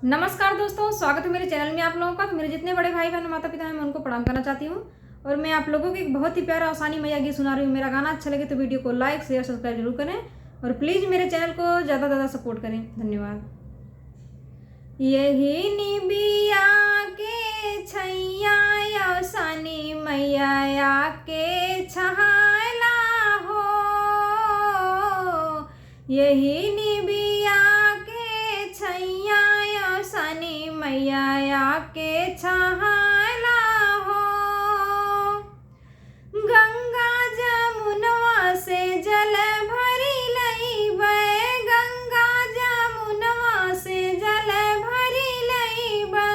नमस्कार दोस्तों, स्वागत है मेरे चैनल में आप लोगों का। तो मेरे जितने बड़े भाई बहन माता पिता हैं मैं उनको प्रणाम करना चाहती हूँ। और मैं आप लोगों को एक बहुत ही प्यारा आसानी मैया गीत सुना रही हूँ। मेरा गाना अच्छा लगे तो वीडियो को लाइक शेयर सब्सक्राइब जरूर करें और प्लीज़ मेरे चैनल को ज़्यादा से ज़्यादा सपोर्ट करें। धन्यवाद। यही निबिया के छैया आसानी मैया के छहाला हो, यही निबिया के छैया आसानी मैया के छहाला हो। गंगा जमुनवा से जल भरी लईबै, गंगा जमुनवा से जल भरी लईबै,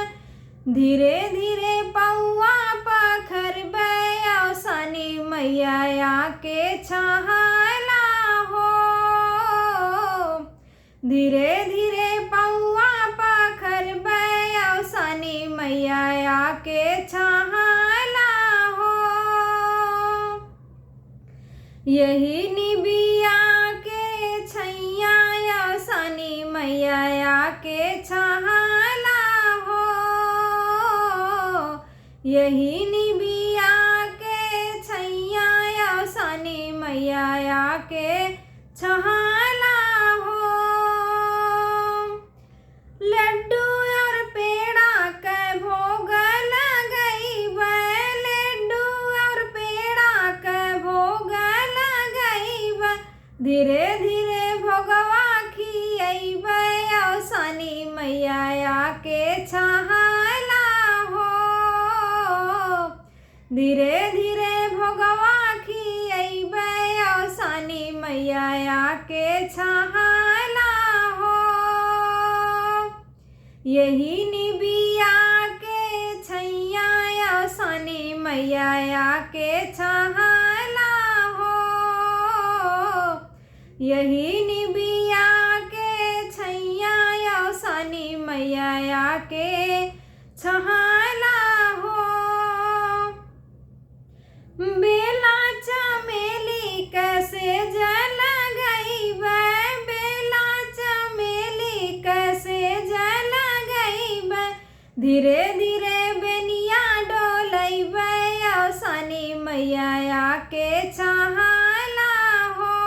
धीरे धीरे पौआ पखरबै आसानी मैया के छहाला हो, धीरे धीरे पौआ पखरबै आसानी मैया के छहाला हो। यही निबिया के छैया आसानी मैया के छहाला हो, यही निबिया के छैया आसानी मैया के छहाला हो। लड्डू और पेड़ा के भोग लगैबै, लड्डू और पेड़ा के भोग लगैबै, धीरे धीरे भोगवा खियैबै आसानी मैया के छहाला हो, धीरे धीरे भोगवा खियैबै आसानी मैया के छहाला हो। यही निबिया के छैया आसानी मैया के छहाला हो, यही निबिया के छैया आसानी मैया के छहाला हो। बेला चमेली कैसे जल गईबै, बेला चमेली कैसे जल गईबै, धीरे धीरे बेनिया डोलैबै आसानी मैया के छहाला हो,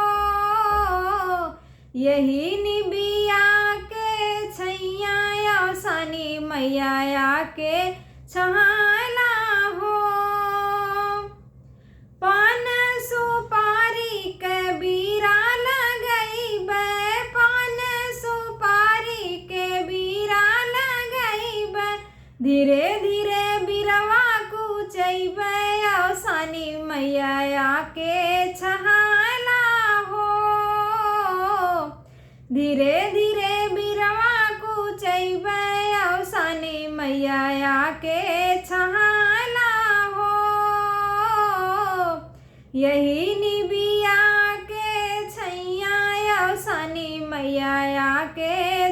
यही निबिया के छैया आसानी मैया के छहाला हो। पान सुपारी के बीरा लगैबै, पान सुपारी के बीरा लगैबै, धीरे धीरे बीरवा कुचैबै आसानी मैया के छहाला हो, धीरे धीरे बीरवा कुचैबै आसानी मैया के छहाला हो। यही निबिया के छैया आसानी मैया के